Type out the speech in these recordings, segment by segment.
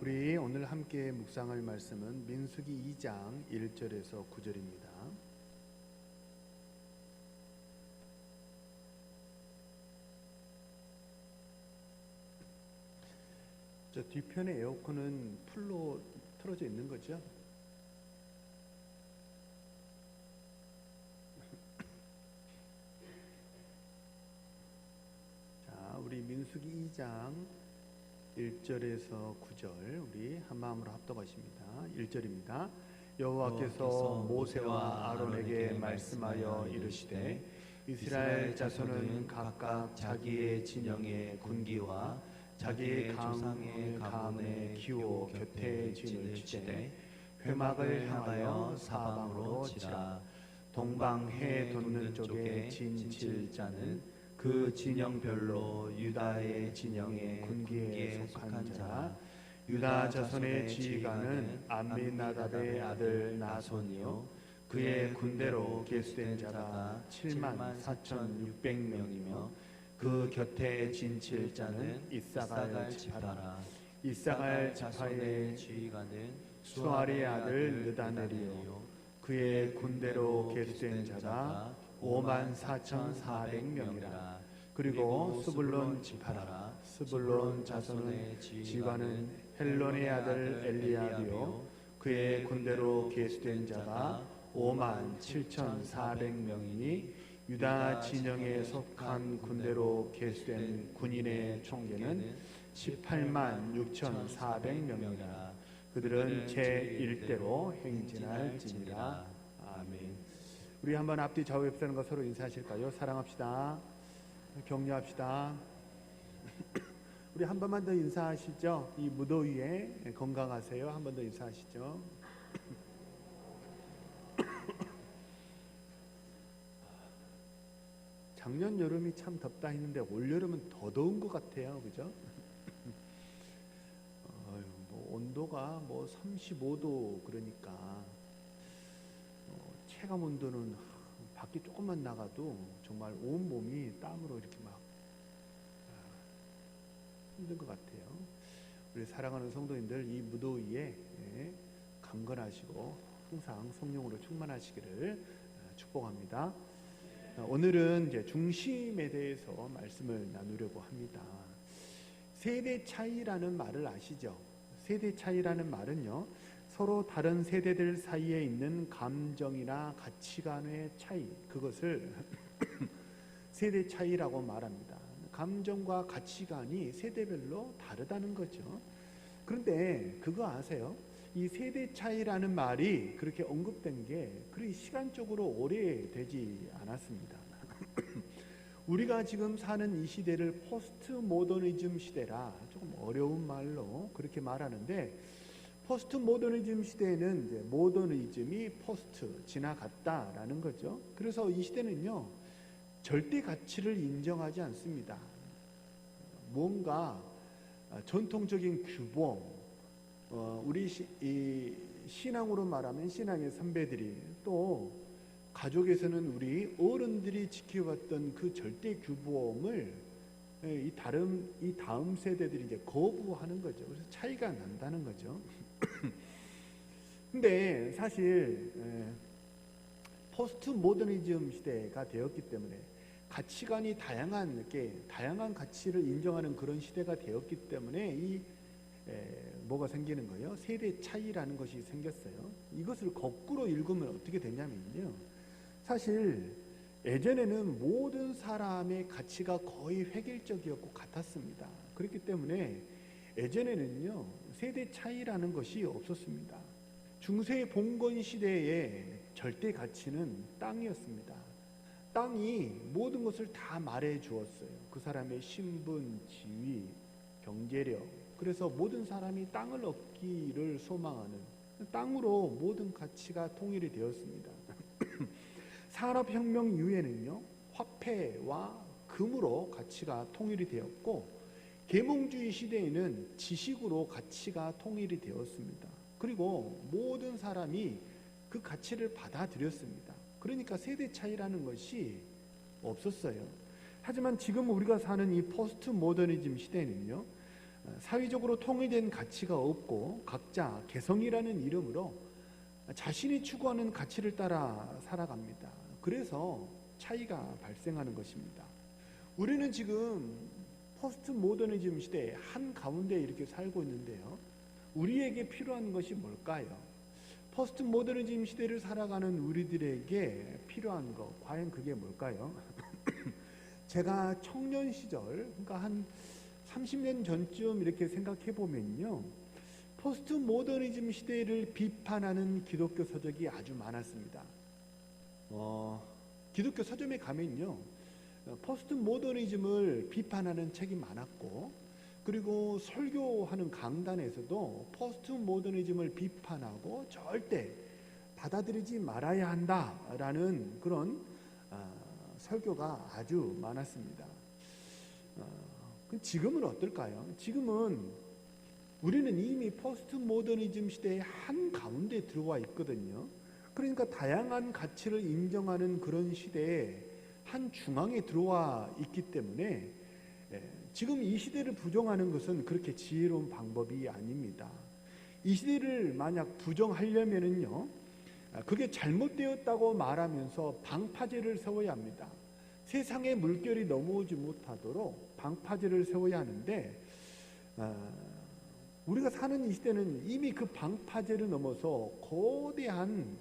우리 오늘 함께 묵상할 말씀은 민수기 2장 1절에서 9절입니다. 저 뒤편에 에어컨은 풀로 틀어져 있는 거죠? 자, 우리 민수기 2장 1절에서 9절 우리 한마음으로 합독하십니다. 1절입니다. 여호와께서 모세와 아론에게 말씀하여 이르시되 이스라엘 자손은 각각 자기의 진영의 군기와 자기의 조상의 가문의 기호 곁에 진을 치되 회막을 향하여 사방으로 치라. 동방 해 돋는 쪽에 진 칠 자는 그 진영별로 유다의 진영의 군기에 속한 자, 유다 자손의 지휘관은 암미나답의 아들 나손이요 그의 군대로 계수된 자가 74,600명이며 그 곁에 진칠 자는 이사갈 지파라. 이사갈 지파의 지휘관은 수아리의 아들 느다넬이요 그의 군대로 계수된 자가 54,400명이라. 그리고 스불론 지파라. 스불론 자손의 지휘관은 헬론의 아들 엘리압이요 그의 군대로 계수된 자가 57,400명이니 유다 진영에 속한 군대로 계수된 군인의 총계는 186,400명이라. 그들은 제1대로 행진할지니라. 아멘. 우리 한번 앞뒤 좌우 옆 사람과 서로 인사하실까요? 사랑합시다. 격려합시다. 우리 한 번만 더 인사하시죠. 이 무더위에 건강하세요. 한 번 더 인사하시죠. 작년 여름이 참 덥다 했는데 올 여름은 더 더운 것 같아요. 그죠? 온도가 35도 그러니까 체감 온도는 밖에 조금만 나가도 정말 온 몸이 땀으로 이렇게 막 힘든 것 같아요. 우리 사랑하는 성도님들 이 무더위에 강건하시고 항상 성령으로 충만하시기를 축복합니다. 오늘은 이제 중심에 대해서 말씀을 나누려고 합니다. 세대 차이라는 말을 아시죠? 세대 차이라는 말은요, 서로 다른 세대들 사이에 있는 감정이나 가치관의 차이, 그것을 세대 차이라고 말합니다. 감정과 가치관이 세대별로 다르다는 거죠. 그런데 그거 아세요? 이 세대 차이라는 말이 그렇게 언급된 게 그리 시간적으로 오래되지 않았습니다. 우리가 지금 사는 이 시대를 포스트 모더니즘 시대라 조금 어려운 말로 그렇게 말하는데, 포스트 모더니즘 시대에는 이제 모더니즘이 포스트 지나갔다라는 거죠. 그래서 이 시대는요 절대 가치를 인정하지 않습니다. 뭔가 전통적인 규범, 우리 신앙으로 말하면 신앙의 선배들이, 또 가족에서는 우리 어른들이 지켜왔던 그 절대 규범을 이 다음 세대들이 이제 거부하는 거죠. 그래서 차이가 난다는 거죠. 근데 사실 포스트 모더니즘 시대가 되었기 때문에 가치관이 다양한 가치를 인정하는 그런 시대가 되었기 때문에 뭐가 생기는 거예요? 세대 차이라는 것이 생겼어요. 이것을 거꾸로 읽으면 어떻게 되냐면요, 사실 예전에는 모든 사람의 가치가 거의 획일적이었고 같았습니다. 그렇기 때문에 예전에는요 세대 차이라는 것이 없었습니다. 중세 봉건 시대의 절대 가치는 땅이었습니다. 땅이 모든 것을 다 말해 주었어요. 그 사람의 신분, 지위, 경제력. 그래서 모든 사람이 땅을 얻기를 소망하는, 땅으로 모든 가치가 통일이 되었습니다. 산업혁명 이후에는요 화폐와 금으로 가치가 통일이 되었고, 계몽주의 시대에는 지식으로 가치가 통일이 되었습니다. 그리고 모든 사람이 그 가치를 받아들였습니다. 그러니까 세대 차이라는 것이 없었어요. 하지만 지금 우리가 사는 이 포스트 모더니즘 시대는요, 사회적으로 통일된 가치가 없고 각자 개성이라는 이름으로 자신이 추구하는 가치를 따라 살아갑니다. 그래서 차이가 발생하는 것입니다. 우리는 지금 포스트 모더니즘 시대의 한가운데 이렇게 살고 있는데요. 우리에게 필요한 것이 뭘까요? 포스트 모더니즘 시대를 살아가는 우리들에게 필요한 것, 과연 그게 뭘까요? 제가 청년 시절, 그러니까 한 30년 전쯤 이렇게 생각해 보면요, 포스트 모더니즘 시대를 비판하는 기독교 서적이 아주 많았습니다. 기독교 서점에 가면요, 포스트 모더니즘을 비판하는 책이 많았고, 그리고 설교하는 강단에서도 포스트 모더니즘을 비판하고 절대 받아들이지 말아야 한다라는 그런 설교가 아주 많았습니다. 지금은 어떨까요? 지금은 우리는 이미 포스트 모더니즘 시대의 한가운데 들어와 있거든요. 그러니까 다양한 가치를 인정하는 그런 시대에 한 중앙에 들어와 있기 때문에 지금 이 시대를 부정하는 것은 그렇게 지혜로운 방법이 아닙니다. 이 시대를 만약 부정하려면은요, 그게 잘못되었다고 말하면서 방파제를 세워야 합니다. 세상의 물결이 넘어오지 못하도록 방파제를 세워야 하는데, 우리가 사는 이 시대는 이미 그 방파제를 넘어서 거대한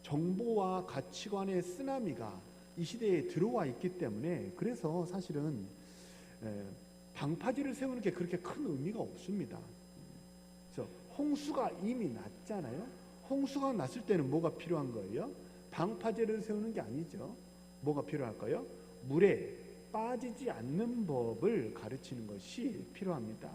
정보와 가치관의 쓰나미가 이 시대에 들어와 있기 때문에, 그래서 사실은 방파제를 세우는 게 그렇게 큰 의미가 없습니다. 그래서 홍수가 이미 났잖아요. 홍수가 났을 때는 뭐가 필요한 거예요? 방파제를 세우는 게 아니죠. 뭐가 필요할까요? 물에 빠지지 않는 법을 가르치는 것이 필요합니다.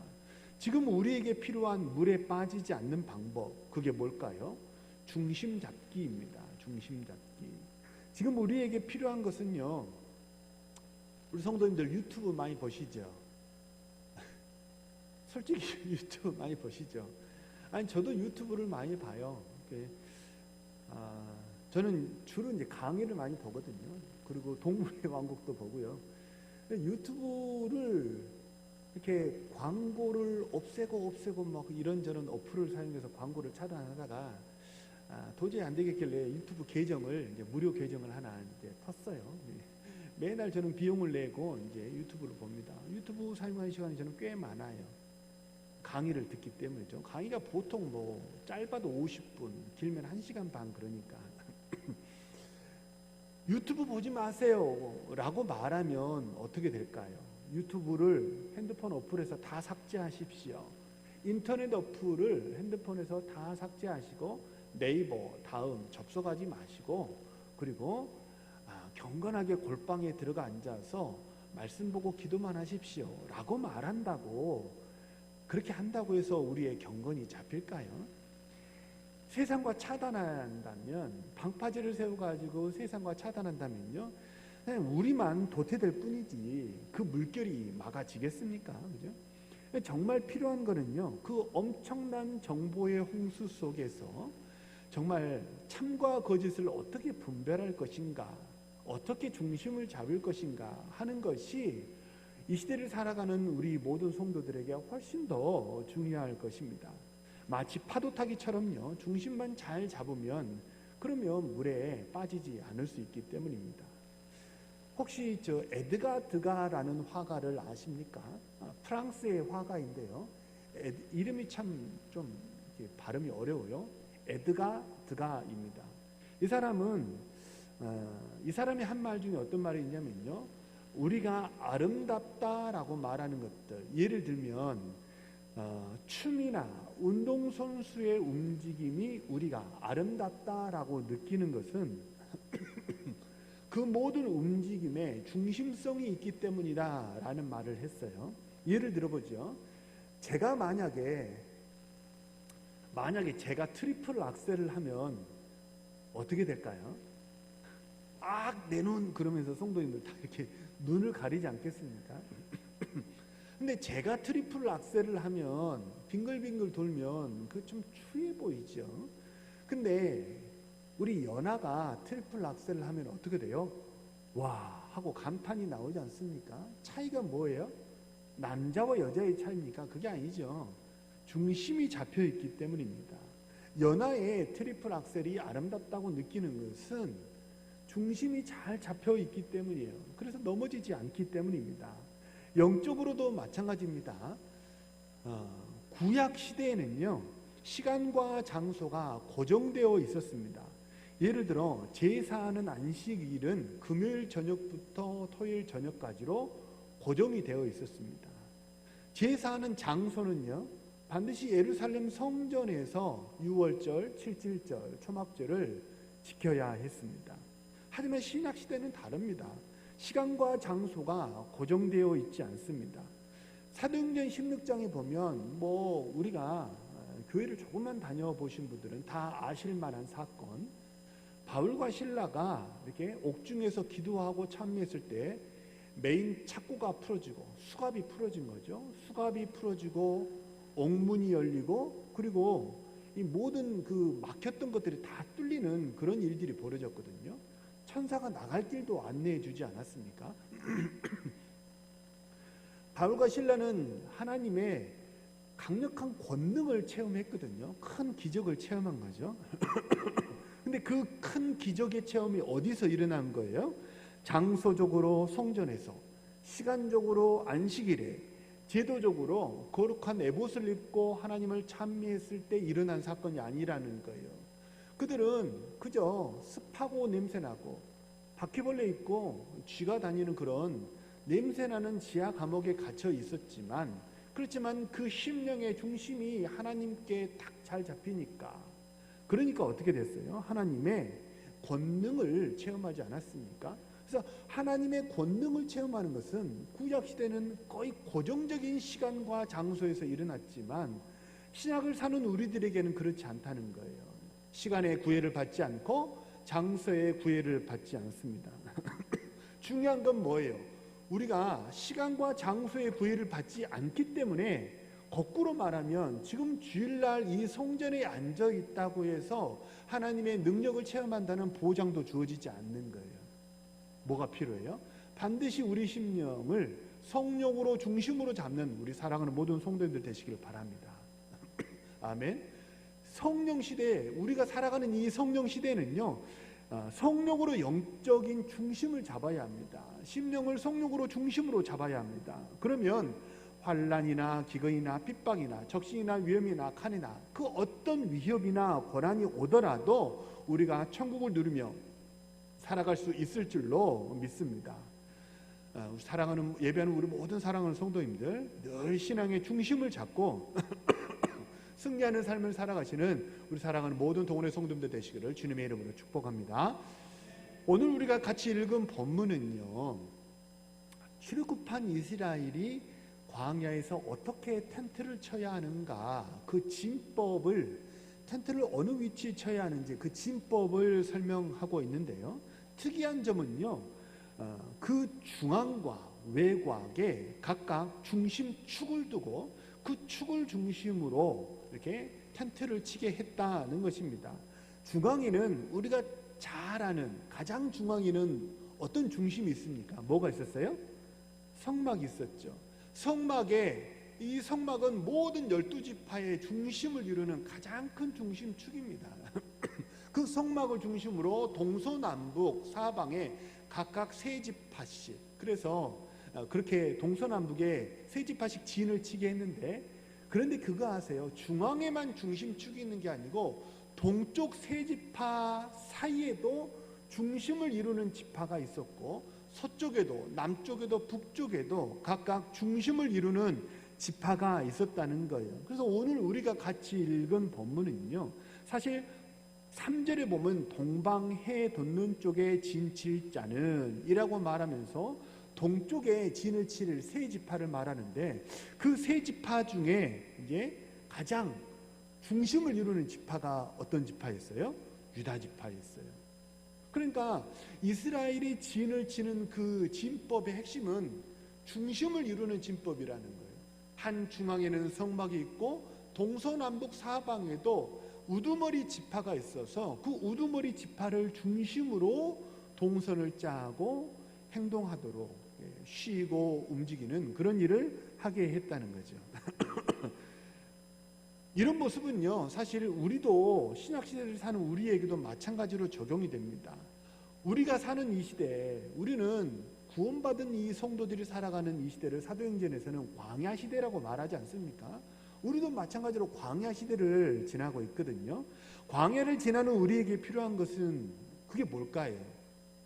지금 우리에게 필요한 물에 빠지지 않는 방법, 그게 뭘까요? 중심 잡기입니다. 중심 잡기. 지금 우리에게 필요한 것은요, 우리 성도님들 유튜브 많이 보시죠? 솔직히 유튜브 많이 보시죠? 아니, 저도 유튜브를 많이 봐요. 저는 주로 이제 강의를 많이 보거든요. 그리고 동물의 왕국도 보고요. 유튜브를 이렇게 광고를 없애고 막 이런저런 어플을 사용해서 광고를 차단하다가 도저히 안 되겠길래 유튜브 계정을 이제 무료 계정을 하나 이제 텄어요. 매달 저는 비용을 내고 이제 유튜브를 봅니다. 유튜브 사용하는 시간이 저는 꽤 많아요. 강의를 듣기 때문이죠. 강의가 보통 뭐 짧아도 50분, 길면 1시간 반 그러니까. 유튜브 보지 마세요 라고 말하면 어떻게 될까요? 유튜브를 핸드폰 어플에서 다 삭제하십시오. 인터넷 어플을 핸드폰에서 다 삭제하시고 네이버, 다음 접속하지 마시고, 그리고 경건하게 골방에 들어가 앉아서 말씀 보고 기도만 하십시오 라고 말한다고, 그렇게 한다고 해서 우리의 경건이 잡힐까요? 세상과 차단한다면, 방파제를 세워가지고 세상과 차단한다면요, 우리만 도태될 뿐이지 그 물결이 막아지겠습니까? 그죠? 정말 필요한 거는요, 그 엄청난 정보의 홍수 속에서 정말 참과 거짓을 어떻게 분별할 것인가, 어떻게 중심을 잡을 것인가 하는 것이 이 시대를 살아가는 우리 모든 성도들에게 훨씬 더 중요할 것입니다. 마치 파도 타기처럼요, 중심만 잘 잡으면 그러면 물에 빠지지 않을 수 있기 때문입니다. 혹시 저 에드가 드가라는 화가를 아십니까? 프랑스의 화가인데요. 이름이 참 좀 발음이 어려워요. 에드가 드가입니다. 이 사람은 이 사람이 한 말 중에 어떤 말이 있냐면요, 우리가 아름답다라고 말하는 것들, 예를 들면 춤이나 운동선수의 움직임이 우리가 아름답다라고 느끼는 것은 그 모든 움직임에 중심성이 있기 때문이다 라는 말을 했어요. 예를 들어보죠. 제가 만약에 제가 트리플 악셀을 하면 어떻게 될까요? 내 눈 그러면서 성도님들 다 이렇게 눈을 가리지 않겠습니까? 근데 제가 트리플 악셀을 하면 빙글빙글 돌면 그 좀 추해 보이죠. 근데 우리 연아가 트리플 악셀을 하면 어떻게 돼요? 와 하고 감탄이 나오지 않습니까? 차이가 뭐예요? 남자와 여자의 차이입니까? 그게 아니죠. 중심이 잡혀 있기 때문입니다. 연하의 트리플 악셀이 아름답다고 느끼는 것은 중심이 잘 잡혀 있기 때문이에요. 그래서 넘어지지 않기 때문입니다. 영적으로도 마찬가지입니다. 구약 시대에는요, 시간과 장소가 고정되어 있었습니다. 예를 들어 제사하는 안식일은 금요일 저녁부터 토요일 저녁까지로 고정이 되어 있었습니다. 제사하는 장소는요, 반드시 예루살렘 성전에서 유월절, 칠칠절, 초막절을 지켜야 했습니다. 하지만 신약 시대는 다릅니다. 시간과 장소가 고정되어 있지 않습니다. 사도행전 16장에 보면 우리가 교회를 조금만 다녀보신 분들은 다 아실 만한 사건, 바울과 실라가 이렇게 옥중에서 기도하고 참여했을 때 메인 착고가 풀어지고 수갑이 풀어진 거죠. 수갑이 풀어지고 옥문이 열리고 그리고 이 모든 그 막혔던 것들이 다 뚫리는 그런 일들이 벌어졌거든요. 천사가 나갈 길도 안내해 주지 않았습니까? 바울과 실라는 하나님의 강력한 권능을 체험했거든요. 큰 기적을 체험한 거죠. 근데 그 큰 기적의 체험이 어디서 일어난 거예요? 장소적으로 성전에서, 시간적으로 안식일에, 제도적으로 거룩한 에봇을 입고 하나님을 찬미했을 때 일어난 사건이 아니라는 거예요. 그들은 그저 습하고 냄새나고 바퀴벌레 있고 쥐가 다니는 그런 냄새나는 지하 감옥에 갇혀 있었지만, 그렇지만 그 심령의 중심이 하나님께 딱 잘 잡히니까, 그러니까 어떻게 됐어요? 하나님의 권능을 체험하지 않았습니까? 그래서 하나님의 권능을 체험하는 것은 구약시대는 거의 고정적인 시간과 장소에서 일어났지만 신약을 사는 우리들에게는 그렇지 않다는 거예요. 시간의 구애를 받지 않고 장소의 구애를 받지 않습니다. 중요한 건 뭐예요? 우리가 시간과 장소의 구애를 받지 않기 때문에, 거꾸로 말하면 지금 주일날 이 성전에 앉아 있다고 해서 하나님의 능력을 체험한다는 보장도 주어지지 않는 거예요. 뭐가 필요해요? 반드시 우리 심령을 성령으로 중심으로 잡는 우리 사랑하는 모든 성도님들 되시기를 바랍니다. 아멘. 성령 시대, 우리가 살아가는 이 성령 시대는요, 성령으로 영적인 중심을 잡아야 합니다. 심령을 성령으로 중심으로 잡아야 합니다. 그러면 환난이나 기근이나 핍박이나 적신이나 위험이나 칸이나 그 어떤 위협이나 고난이 오더라도 우리가 천국을 누리며 살아갈 수 있을 줄로 믿습니다. 사랑하는, 예배하는 우리 모든 사랑하는 성도님들, 늘 신앙의 중심을 잡고 승리하는 삶을 살아가시는 우리 사랑하는 모든 동원의 성도님들 되시기를 주님의 이름으로 축복합니다. 오늘 우리가 같이 읽은 본문은요, 출애굽한 이스라엘이 광야에서 어떻게 텐트를 쳐야 하는가, 그 진법을, 텐트를 어느 위치에 쳐야 하는지 그 진법을 설명하고 있는데요, 특이한 점은요, 그 중앙과 외곽에 각각 중심축을 두고 그 축을 중심으로 이렇게 텐트를 치게 했다는 것입니다. 중앙에는 우리가 잘 아는, 가장 중앙에는 어떤 중심이 있습니까? 뭐가 있었어요? 성막이 있었죠. 이 성막은 모든 12지파의 중심을 이루는 가장 큰 중심축입니다. 그 성막을 중심으로 동서남북 사방에 각각 3지파씩, 그래서 그렇게 동서남북에 3지파씩 진을 치게 했는데, 그런데 그거 아세요? 중앙에만 중심축이 있는 게 아니고 동쪽 3지파 사이에도 중심을 이루는 지파가 있었고, 서쪽에도 남쪽에도 북쪽에도 각각 중심을 이루는 지파가 있었다는 거예요. 그래서 오늘 우리가 같이 읽은 본문은요, 사실 3절에 보면 동방해 돋는 쪽에 진 칠 자는 이라고 말하면서 동쪽에 진을 칠 3지파를 말하는데, 그 3지파 중에 이제 가장 중심을 이루는 지파가 어떤 지파였어요? 유다 지파였어요. 그러니까 이스라엘이 진을 치는 그 진법의 핵심은 중심을 이루는 진법이라는 거예요. 한 중앙에는 성막이 있고 동서남북 사방에도 우두머리 지파가 있어서 그 우두머리 지파를 중심으로 동선을 짜고 행동하도록 쉬고 움직이는 그런 일을 하게 했다는 거죠. 이런 모습은요, 사실 우리도 신약시대를 사는 우리에게도 마찬가지로 적용이 됩니다. 우리가 사는 이 시대에 우리는 구원받은 이 성도들이 살아가는 이 시대를 사도행전에서는 광야 시대라고 말하지 않습니까? 우리도 마찬가지로 광야 시대를 지나고 있거든요. 광야를 지나는 우리에게 필요한 것은 그게 뭘까요?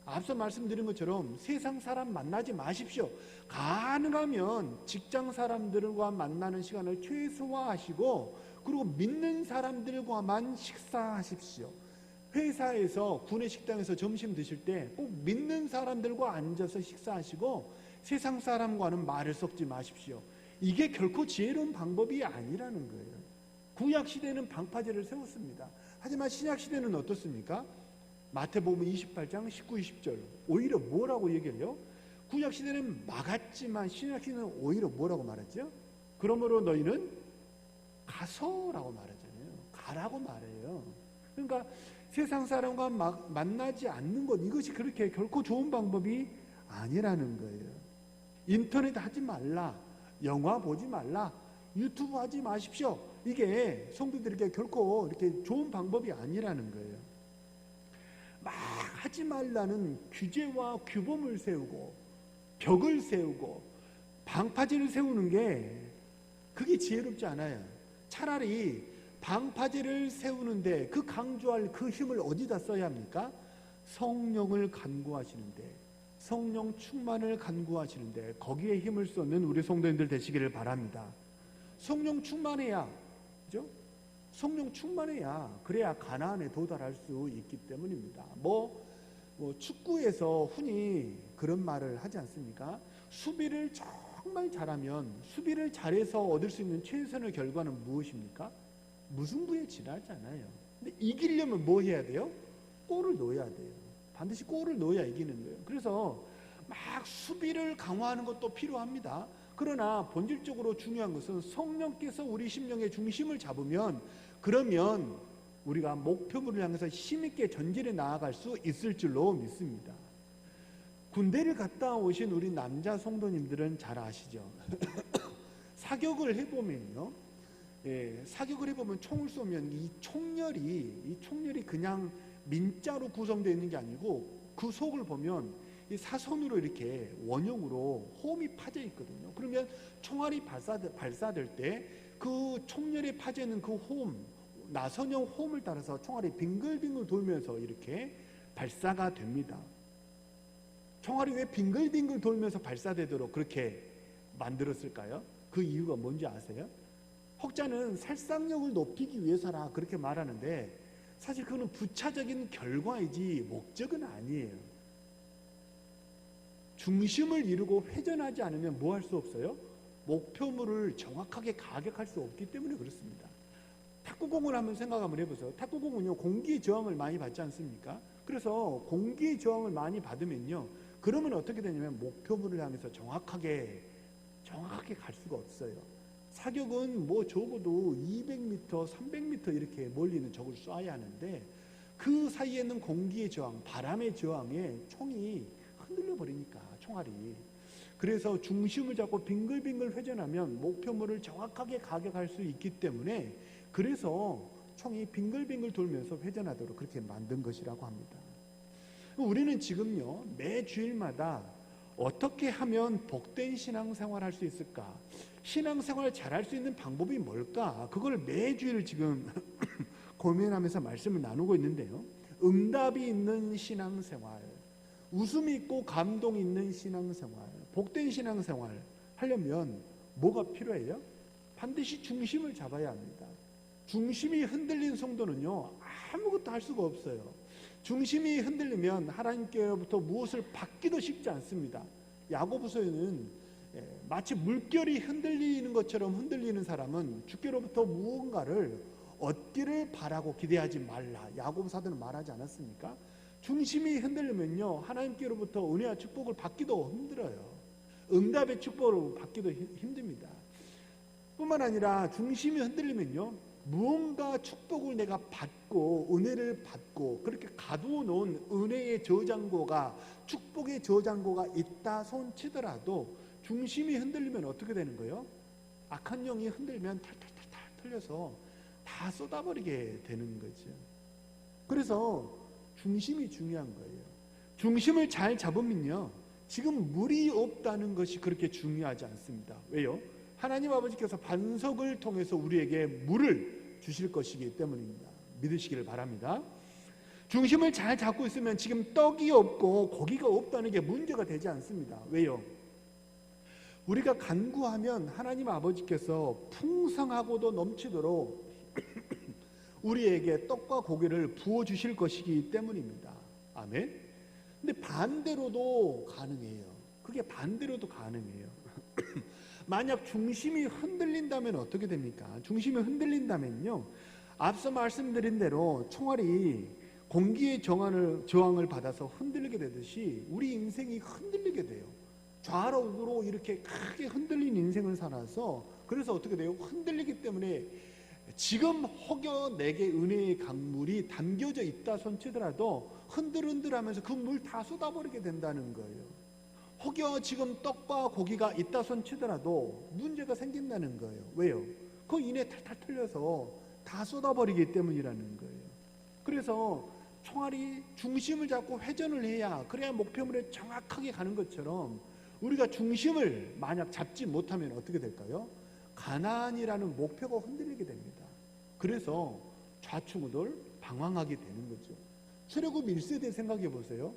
앞서 말씀드린 것처럼 세상 사람 만나지 마십시오. 가능하면 직장 사람들과 만나는 시간을 최소화하시고, 그리고 믿는 사람들과만 식사하십시오. 회사에서 구내 식당에서 점심 드실 때 꼭 믿는 사람들과 앉아서 식사하시고 세상 사람과는 말을 섞지 마십시오. 이게 결코 지혜로운 방법이 아니라는 거예요. 구약 시대는 방파제를 세웠습니다. 하지만 신약 시대는 어떻습니까? 마태복음 28장 19, 20절 오히려 뭐라고 얘기해요? 구약 시대는 막았지만 신약 시대는 오히려 뭐라고 말했죠? 그러므로 너희는 가서라고 말하잖아요. 가라고 말해요. 그러니까 세상 사람과 만나지 않는 것, 이것이 그렇게 결코 좋은 방법이 아니라는 거예요. 인터넷 하지 말라, 영화 보지 말라, 유튜브 하지 마십시오. 이게 성도들에게 결코 이렇게 좋은 방법이 아니라는 거예요. 막 하지 말라는 규제와 규범을 세우고 벽을 세우고 방파제를 세우는 게 그게 지혜롭지 않아요. 차라리 방파제를 세우는데 그 강조할 그 힘을 어디다 써야 합니까? 성령을 간구하시는데, 성령 충만을 간구하시는데 거기에 힘을 쏟는 우리 성도님들 되시기를 바랍니다. 성령 충만해야, 그죠? 성령 충만해야 그래야 가나안에 도달할 수 있기 때문입니다. 축구에서 흔히 그런 말을 하지 않습니까? 수비를 정말 잘하면, 수비를 잘해서 얻을 수 있는 최선의 결과는 무엇입니까? 무승부에 지나잖아요. 근데 이기려면 뭐 해야 돼요? 골을 넣어야 돼요. 반드시 골을 넣어야 이기는 거예요. 그래서 막 수비를 강화하는 것도 필요합니다. 그러나 본질적으로 중요한 것은 성령께서 우리 심령의 중심을 잡으면, 그러면 우리가 목표물을 향해서 힘있게 전진해 나아갈 수 있을 줄로 믿습니다. 군대를 갔다 오신 우리 남자 성도님들은 잘 아시죠? 사격을 해보면요, 사격을 해보면 총을 쏘면 이 총열이 그냥 민자로 구성되어 있는 게 아니고 그 속을 보면 이 사선으로 이렇게 원형으로 홈이 파져 있거든요. 그러면 총알이 발사될 때 그 총열에 파져 있는 그 홈, 나선형 홈을 따라서 총알이 빙글빙글 돌면서 이렇게 발사가 됩니다. 총알이 왜 빙글빙글 돌면서 발사되도록 그렇게 만들었을까요? 그 이유가 뭔지 아세요? 혹자는 살상력을 높이기 위해서라 그렇게 말하는데, 사실 그거는 부차적인 결과이지 목적은 아니에요. 중심을 이루고 회전하지 않으면 뭐 할 수 없어요? 목표물을 정확하게 가격할 수 없기 때문에 그렇습니다. 탁구공을 한번 생각 한번 해보세요. 탁구공은요, 공기의 저항을 많이 받지 않습니까? 그래서 공기의 저항을 많이 받으면요, 그러면 어떻게 되냐면 목표물을 향해서 정확하게 갈 수가 없어요. 사격은 적어도 200m, 300m 이렇게 멀리 있는 적을 쏴야 하는데, 그 사이에 있는 공기의 저항, 바람의 저항에 총이 흔들려 버리니까, 총알이. 그래서 중심을 잡고 빙글빙글 회전하면 목표물을 정확하게 가격할 수 있기 때문에, 그래서 총이 빙글빙글 돌면서 회전하도록 그렇게 만든 것이라고 합니다. 우리는 지금요, 매 주일마다 어떻게 하면 복된 신앙생활 할 수 있을까? 신앙생활 잘할 수 있는 방법이 뭘까? 그걸 매주일 지금 고민하면서 말씀을 나누고 있는데요. 응답이 있는 신앙생활, 웃음이 있고 감동이 있는 신앙생활, 복된 신앙생활 하려면 뭐가 필요해요? 반드시 중심을 잡아야 합니다. 중심이 흔들린 성도는요, 아무것도 할 수가 없어요. 중심이 흔들리면 하나님께로부터 무엇을 받기도 쉽지 않습니다. 야고보서에는 마치 물결이 흔들리는 것처럼 흔들리는 사람은 주께로부터 무언가를 얻기를 바라고 기대하지 말라, 야고보 사도는 말하지 않았습니까? 중심이 흔들리면요, 하나님께로부터 은혜와 축복을 받기도 힘들어요. 응답의 축복을 받기도 힘듭니다. 뿐만 아니라 중심이 흔들리면요, 무언가 축복을 내가 받고 은혜를 받고 그렇게 가두어 놓은 은혜의 저장고가, 축복의 저장고가 있다 손치더라도 중심이 흔들리면 어떻게 되는 거예요? 악한 영이 흔들면 탈탈탈탈 털려서 다 쏟아버리게 되는 거죠. 그래서 중심이 중요한 거예요. 중심을 잘 잡으면요, 지금 물이 없다는 것이 그렇게 중요하지 않습니다. 왜요? 하나님 아버지께서 반석을 통해서 우리에게 물을 주실 것이기 때문입니다. 믿으시기를 바랍니다. 중심을 잘 잡고 있으면 지금 떡이 없고 고기가 없다는 게 문제가 되지 않습니다. 왜요? 우리가 간구하면 하나님 아버지께서 풍성하고도 넘치도록 우리에게 떡과 고기를 부어주실 것이기 때문입니다. 아멘. 근데 반대로도 가능해요. 그게 반대로도 가능해요. 만약 중심이 흔들린다면 어떻게 됩니까? 중심이 흔들린다면요, 앞서 말씀드린 대로 총알이 공기의 저항을 받아서 흔들리게 되듯이 우리 인생이 흔들리게 돼요. 좌로 우로 이렇게 크게 흔들린 인생을 살아서, 그래서 어떻게 돼요? 흔들리기 때문에 지금 혹여 내게 은혜의 강물이 담겨져 있다 손치더라도 흔들흔들하면서 그 물 다 쏟아버리게 된다는 거예요. 혹여 지금 떡과 고기가 있다 손치더라도 문제가 생긴다는 거예요. 왜요? 그 인에 탈탈 털려서 다 쏟아버리기 때문이라는 거예요. 그래서 총알이 중심을 잡고 회전을 해야, 그래야 목표물에 정확하게 가는 것처럼 우리가 중심을 만약 잡지 못하면 어떻게 될까요? 가나안이라는 목표가 흔들리게 됩니다. 그래서 좌충우돌 방황하게 되는 거죠. 출애굽 1세대 생각해 보세요.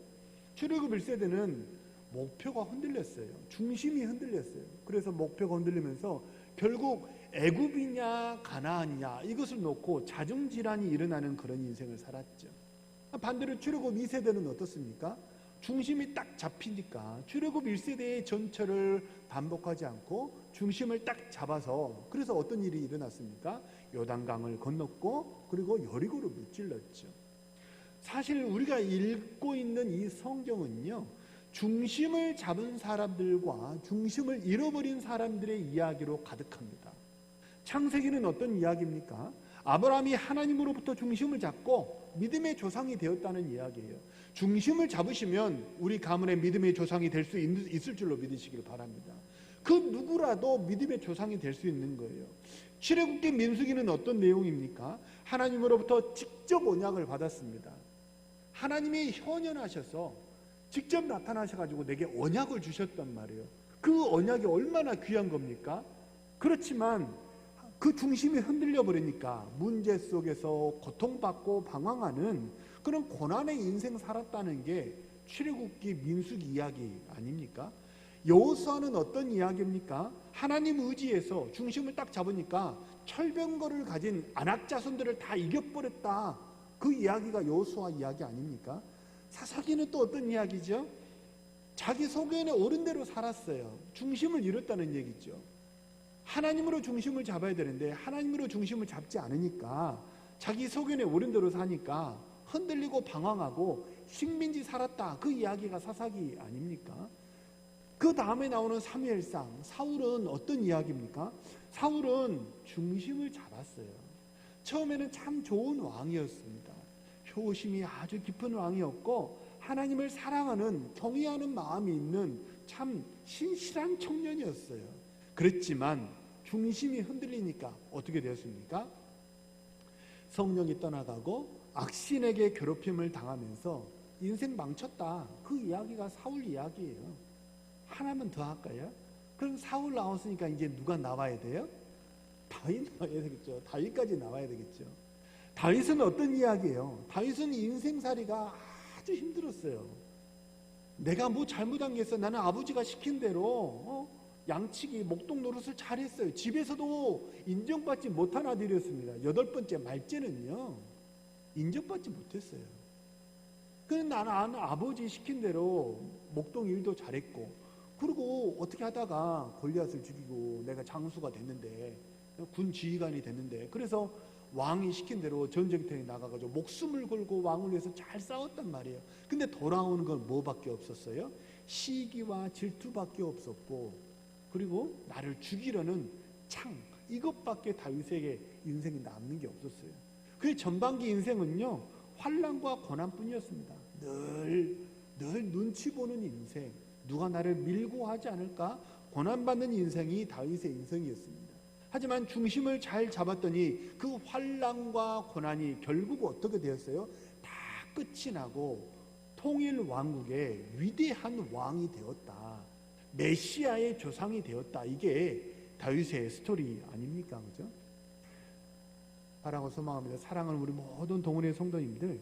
출애굽 1세대는 목표가 흔들렸어요. 중심이 흔들렸어요. 그래서 목표가 흔들리면서 결국 애굽이냐 가나안이냐 이것을 놓고 자중질환이 일어나는 그런 인생을 살았죠. 반대로 출애굽 2세대는 어떻습니까? 중심이 딱 잡히니까 출애굽 1세대의 전철을 반복하지 않고 중심을 딱 잡아서, 그래서 어떤 일이 일어났습니까? 요단강을 건넜고 그리고 여리고를 무찔렀죠. 사실 우리가 읽고 있는 이 성경은요, 중심을 잡은 사람들과 중심을 잃어버린 사람들의 이야기로 가득합니다. 창세기는 어떤 이야기입니까? 아브라함이 하나님으로부터 중심을 잡고 믿음의 조상이 되었다는 이야기예요. 중심을 잡으시면 우리 가문의 믿음의 조상이 될 수 있을 줄로 믿으시길 바랍니다. 그 누구라도 믿음의 조상이 될 수 있는 거예요. 출애굽기 민수기는 어떤 내용입니까? 하나님으로부터 직접 언약을 받았습니다. 하나님이 현현하셔서 직접 나타나셔가지고 내게 언약을 주셨단 말이에요. 그 언약이 얼마나 귀한 겁니까? 그렇지만 그 중심이 흔들려 버리니까 문제 속에서 고통받고 방황하는 그런 고난의 인생 살았다는 게 출애굽기 민수기 이야기 아닙니까? 여호수아는 어떤 이야기입니까? 하나님 의지에서 중심을 딱 잡으니까 철병거를 가진 아낙 자손들을 다 이겨버렸다. 그 이야기가 여호수아 이야기 아닙니까? 사사기는 또 어떤 이야기죠? 자기 소견에 옳은 대로 살았어요. 중심을 잃었다는 얘기죠. 하나님으로 중심을 잡아야 되는데 하나님으로 중심을 잡지 않으니까 자기 소견에 옳은 대로 사니까 흔들리고 방황하고 식민지 살았다. 그 이야기가 사사기 아닙니까? 그 다음에 나오는 사무엘상, 사울은 어떤 이야기입니까? 사울은 중심을 잡았어요. 처음에는 참 좋은 왕이었습니다. 효심이 아주 깊은 왕이었고 하나님을 사랑하는 경외하는 마음이 있는 참 신실한 청년이었어요. 그렇지만 중심이 흔들리니까 어떻게 되었습니까? 성령이 떠나가고 악신에게 괴롭힘을 당하면서 인생 망쳤다. 그 이야기가 사울 이야기예요. 하나만 더 할까요? 그럼 사울 나왔으니까 이제 누가 나와야 돼요? 다윗 나와야 되겠죠. 다윗까지 나와야 되겠죠. 다윗은 어떤 이야기예요? 다윗은 인생살이가 아주 힘들었어요. 내가 뭐 잘못한 게 있어. 나는 아버지가 시킨 대로 양치기, 목동 노릇을 잘했어요. 집에서도 인정받지 못한 아들이었습니다. 8번째 말째는요, 인정받지 못했어요. 그래서 나는 아버지 시킨 대로 목동 일도 잘했고, 그리고 어떻게 하다가 골리앗을 죽이고 내가 장수가 됐는데, 군 지휘관이 됐는데, 그래서 왕이 시킨 대로 전쟁터에 나가가지고 목숨을 걸고 왕을 위해서 잘 싸웠단 말이에요. 근데 돌아오는 건 뭐밖에 없었어요? 시기와 질투밖에 없었고, 그리고 나를 죽이려는 창, 이것밖에 다윗에게 인생이 남는 게 없었어요. 그 전반기 인생은요, 환난과 고난뿐이었습니다. 늘 눈치 보는 인생, 누가 나를 밀고 하지 않을까 고난받는 인생이 다윗의 인생이었습니다. 하지만 중심을 잘 잡았더니 그 환난과 고난이 결국 어떻게 되었어요? 다 끝이 나고 통일 왕국의 위대한 왕이 되었다. 메시아의 조상이 되었다. 이게 다윗의 스토리 아닙니까? 그죠? 바라고 소망합니다. 사랑하는 우리 모든 동원의 성도님들,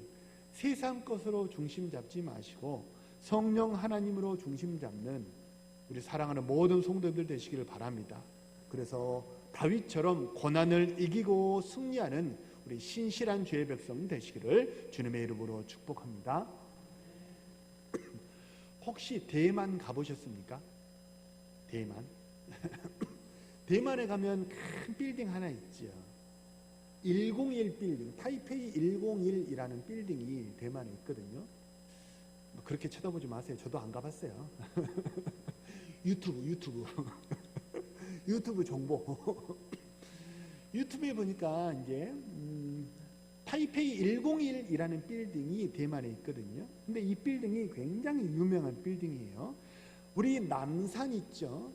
세상 것으로 중심 잡지 마시고 성령 하나님으로 중심 잡는 우리 사랑하는 모든 성도들 되시기를 바랍니다. 그래서 다윗처럼 고난을 이기고 승리하는 우리 신실한 주의 백성 되시기를 주님의 이름으로 축복합니다. 혹시 대만 가보셨습니까? 대만? 대만에 가면 큰 빌딩 하나 있죠. 101 빌딩, 타이페이 101이라는 빌딩이 대만에 있거든요. 그렇게 쳐다보지 마세요. 저도 안 가봤어요. 유튜브 정보. 유튜브에 보니까 이제 타이페이 101이라는 빌딩이 대만에 있거든요. 근데 이 빌딩이 굉장히 유명한 빌딩이에요. 우리 남산 있죠.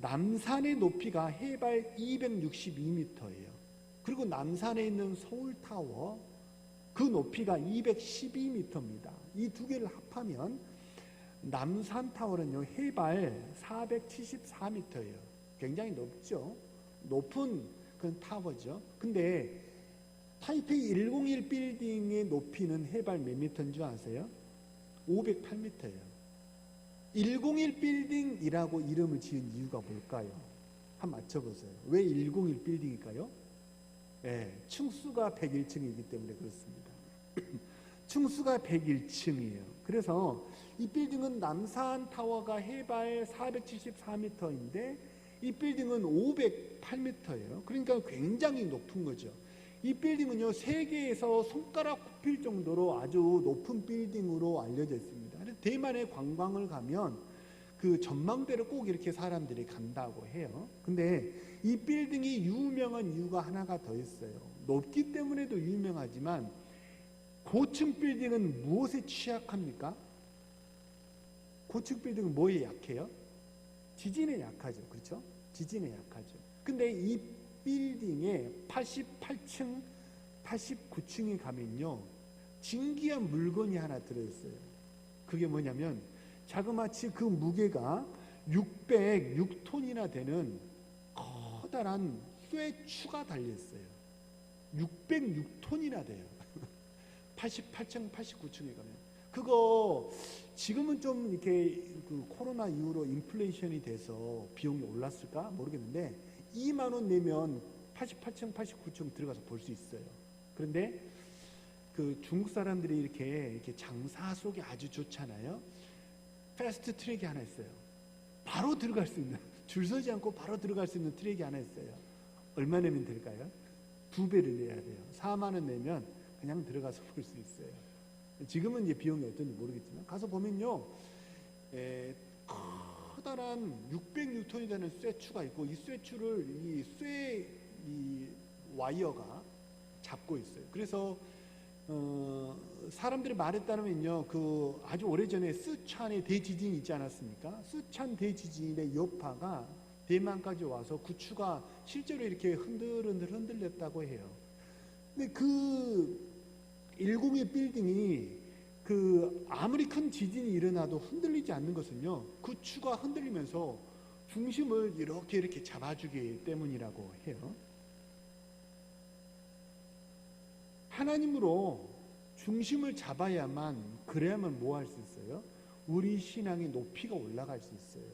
남산의 높이가 해발 262m예요. 그리고 남산에 있는 서울타워, 그 높이가 212m입니다. 이 두 개를 합하면 남산타워는요, 해발 474m예요. 굉장히 높죠. 높은 그런 타워죠. 근데 타이페이 101 빌딩의 높이는 해발 몇 미터인 줄 아세요? 508m예요. 101 빌딩이라고 이름을 지은 이유가 뭘까요? 한번 맞춰보세요. 왜 101 빌딩일까요? 네, 층수가 101층이기 때문에 그렇습니다. 층수가 101층이에요. 그래서 이 빌딩은 남산타워가 해발 474m인데 이 빌딩은 508m예요. 그러니까 굉장히 높은 거죠. 이 빌딩은요, 세계에서 손가락 굽힐 정도로 아주 높은 빌딩으로 알려져 있습니다. 대만에 관광을 가면 그 전망대를 꼭 이렇게 사람들이 간다고 해요. 근데 이 빌딩이 유명한 이유가 하나가 더 있어요. 높기 때문에도 유명하지만 고층 빌딩은 무엇에 취약합니까? 고층 빌딩은 뭐에 약해요? 지진에 약하죠. 그렇죠? 지진에 약하죠. 근데 이 빌딩에 88층, 89층에 가면요, 진귀한 물건이 하나 들어있어요. 그게 뭐냐면 자그마치 그 무게가 606톤이나 되는 커다란 쇠추가 달려있어요. 606톤이나 돼요. 88층, 89층에 가면. 그거 지금은 좀 이렇게 그 코로나 이후로 인플레이션이 돼서 비용이 올랐을까 모르겠는데 2만 원 내면 88층, 89층 들어가서 볼 수 있어요. 그런데 그 중국 사람들이 이렇게 장사 속이 아주 좋잖아요. 패스트 트랙이 하나 있어요. 바로 들어갈 수 있는, 줄 서지 않고 바로 들어갈 수 있는 트랙이 하나 있어요. 얼마 내면 될까요? 2배를 내야 돼요. 4만 원 내면 그냥 들어가서 볼 수 있어요. 지금은 이제 비용이 어떤지 모르겠지만 가서 보면요, 커다란 600뉴턴이 되는 쇠추가 있고 이 쇠추를 이 와이어가 잡고 있어요. 그래서 사람들이 말에 따르면요, 그 아주 오래전에 스촨의 대지진이 있지 않았습니까? 스촨 대지진의 여파가 대만까지 와서 구추가 실제로 이렇게 흔들렸다고 해요. 근데 그 101 빌딩이 그 아무리 큰 지진이 일어나도 흔들리지 않는 것은요, 구추가 흔들리면서 중심을 이렇게 잡아주기 때문이라고 해요. 하나님으로 중심을 잡아야만, 그래야만 뭐 할 수 있어요? 우리 신앙의 높이가 올라갈 수 있어요.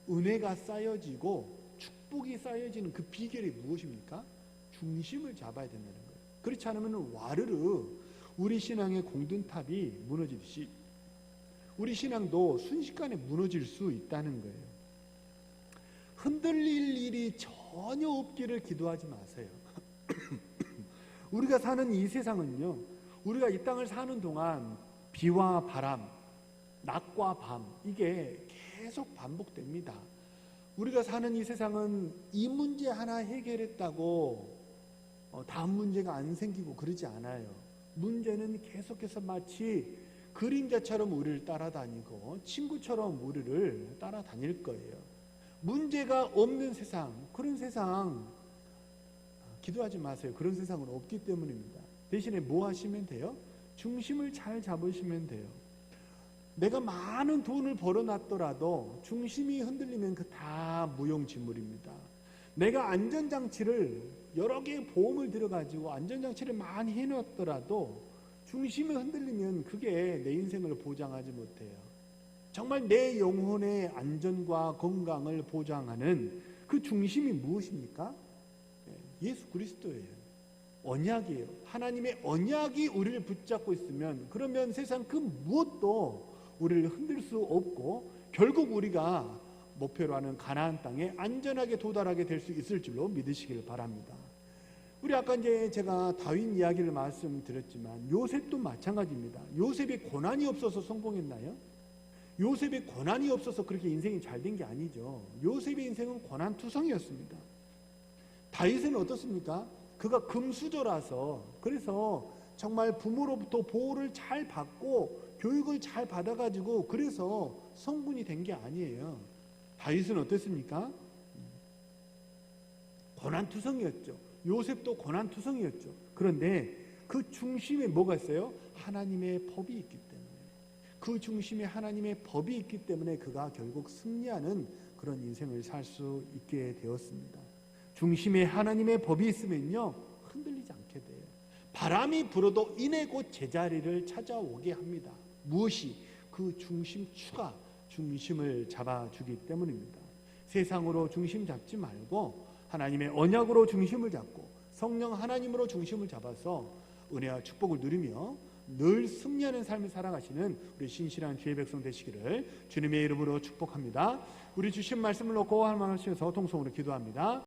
은혜가 쌓여지고 축복이 쌓여지는 그 비결이 무엇입니까? 중심을 잡아야 된다는 거예요. 그렇지 않으면 와르르 우리 신앙의 공든탑이 무너지듯이 우리 신앙도 순식간에 무너질 수 있다는 거예요. 흔들릴 일이 전혀 없기를 기도하지 마세요. 우리가 사는 이 세상은요, 우리가 이 땅을 사는 동안 비와 바람, 낮과 밤, 이게 계속 반복됩니다. 우리가 사는 이 세상은 이 문제 하나 해결했다고 다음 문제가 안 생기고 그러지 않아요. 문제는 계속해서 마치 그림자처럼 우리를 따라다니고 친구처럼 우리를 따라다닐 거예요. 문제가 없는 세상, 그런 세상 기도하지 마세요. 그런 세상은 없기 때문입니다. 대신에 뭐 하시면 돼요? 중심을 잘 잡으시면 돼요. 내가 많은 돈을 벌어놨더라도 중심이 흔들리면 그 다 무용지물입니다. 내가 안전장치를 여러 개의 보험을 들여가지고 안전장치를 많이 해놨더라도 중심이 흔들리면 그게 내 인생을 보장하지 못해요. 정말 내 영혼의 안전과 건강을 보장하는 그 중심이 무엇입니까? 예수 그리스도예요. 언약이에요. 하나님의 언약이 우리를 붙잡고 있으면 그러면 세상 그 무엇도 우리를 흔들 수 없고 결국 우리가 목표로 하는 가나안 땅에 안전하게 도달하게 될 수 있을 줄로 믿으시길 바랍니다. 우리 아까 이제 제가 다윗 이야기를 말씀드렸지만 요셉도 마찬가지입니다. 요셉이 고난이 없어서 성공했나요? 요셉이 고난이 없어서 그렇게 인생이 잘 된 게 아니죠. 요셉의 인생은 고난투성이었습니다. 다윗은 어떻습니까? 그가 금수저라서 그래서 정말 부모로부터 보호를 잘 받고 교육을 잘 받아가지고 그래서 성군이 된 게 아니에요. 다윗은 어땠습니까? 고난투성이었죠. 요셉도 고난투성이었죠. 그런데 그 중심에 뭐가 있어요? 하나님의 법이 있기 때문에. 그 중심에 하나님의 법이 있기 때문에 그가 결국 승리하는 그런 인생을 살 수 있게 되었습니다. 중심에 하나님의 법이 있으면요 흔들리지 않게 돼요. 바람이 불어도 이내 곧 제자리를 찾아오게 합니다. 무엇이? 그 중심추가 중심을 잡아주기 때문입니다. 세상으로 중심 잡지 말고 하나님의 언약으로 중심을 잡고 성령 하나님으로 중심을 잡아서 은혜와 축복을 누리며 늘 승리하는 삶을 살아가시는 우리 신실한 주의 백성 되시기를 주님의 이름으로 축복합니다. 우리 주신 말씀을 놓고 할 만하셔서 통성으로 기도합니다.